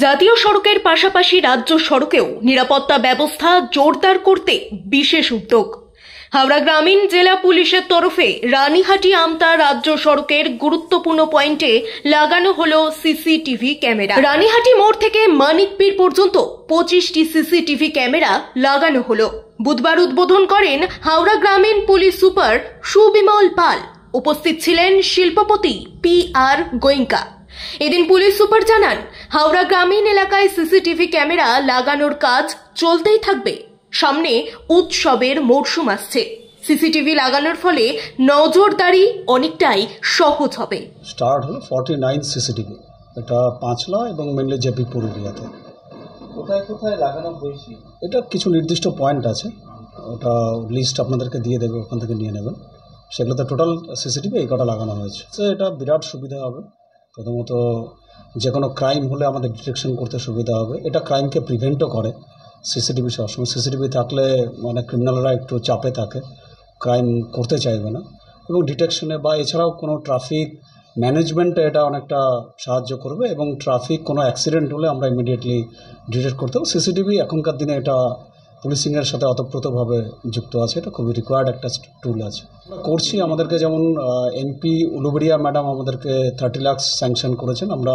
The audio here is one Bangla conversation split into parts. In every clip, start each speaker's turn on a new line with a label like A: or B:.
A: জাতীয় সড়কের পাশাপাশি রাজ্য সড়কেও নিরাপত্তা ব্যবস্থা জোরদার করতে বিশেষ উদ্যোগ। হাওড়া গ্রামীণ জেলা পুলিশের তরফে রানীহাটি আমতা রাজ্য সড়কের গুরুত্বপূর্ণ পয়েন্টে লাগানো হলো সিসিটিভি ক্যামেরা। রানীহাটি মোড় থেকে মানিকপীর পর্যন্ত 25টি সিসিটিভি ক্যামেরা লাগানো হলো। বুধবার উদ্বোধন করেন হাওড়া গ্রামীণ পুলিশ সুপার সুবিমল পাল। উপস্থিত ছিলেন শিল্পপতি PR গোয়েঙ্কা। এদিন পুলিশ সুপার জানান, হাওড়া গ্রামীণ এলাকায় সিসিটিভি ক্যামেরা লাগানোর কাজ চলতেই থাকবে। সামনে উৎসবের মরশুম আসছে। সিসিটিভি লাগানোর ফলে নজরদারি অনেকটাই সহজ হবে।
B: স্টার্ট হলো 49 সিসিটিভি, এটা পাঁচলা এবং মেনলি জেপি পুরুলিয়াতে।
C: কোথায় কোথায় লাগানো হয়েছে?
B: এটা কিছু নির্দিষ্ট পয়েন্ট আছে, ওটা লিস্ট আপনাদেরকে দিয়ে দেবে, ওখান থেকে নিয়ে নেবেন। সেগুলোতে টোটাল সিসিটিভি এই কটা লাগানো হয়েছে। এটা বিরাট সুবিধা হবে। প্রথমত যে কোনো ক্রাইম হলে আমাদের ডিটেকশন করতে সুবিধা হবে। এটা ক্রাইমকে প্রিভেন্টও করে। সিসিটিভি সবসময় সিসিটিভি থাকলে মানে ক্রিমিনালরা একটু চাপে থাকে, ক্রাইম করতে চাইবে না, এবং ডিটেকশনে বা এছাড়াও কোনো ট্রাফিক ম্যানেজমেন্টে এটা অনেকটা সাহায্য করবে। এবং ট্রাফিক কোনো অ্যাক্সিডেন্ট হলে আমরা ইমিডিয়েটলি ডিটেক্ট করতে হবে। সিসিটিভি এখনকার দিনে এটা পুলিশিংয়ের সাথে ওতপ্রোতভাবে যুক্ত আছে, এটা খুবই রিকোয়ার্ড একটা টুল আছে। আমরা করছি, আমাদেরকে যেমন MP উলুবেড়িয়া ম্যাডাম আমাদেরকে 30 লাখ স্যাংশন করেছেন। আমরা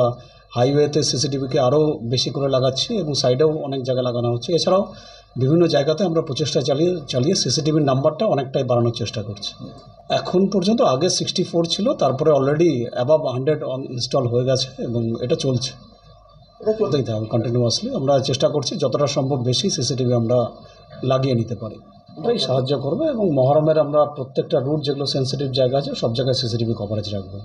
B: হাইওয়েতে সিসিটিভিকে আরও বেশি করে লাগাচ্ছি এবং সাইডেও অনেক জায়গায় লাগানো হচ্ছে। এছাড়াও বিভিন্ন জায়গাতে আমরা প্রচেষ্টা চালিয়ে সিসিটিভির নাম্বারটা অনেকটাই বাড়ানোর চেষ্টা করছি। এখন পর্যন্ত আগে 64 ছিল, তারপরে অলরেডি অ্যাবাভ 100 ইনস্টল হয়ে গেছে এবং এটা চলছে। এটা চলতেই থাকবে কন্টিনিউয়াসলি। আমরা চেষ্টা করছি যতটা সম্ভব বেশি সিসিটিভি আমরা লাগিয়ে নিতে পারি, এটাই সাহায্য করবে। এবং মহরমের আমরা প্রত্যেকটা রুট যেগুলো সেন্সিটিভ জায়গা আছে সব জায়গায় সিসিটিভি কভারেজ রাখবো।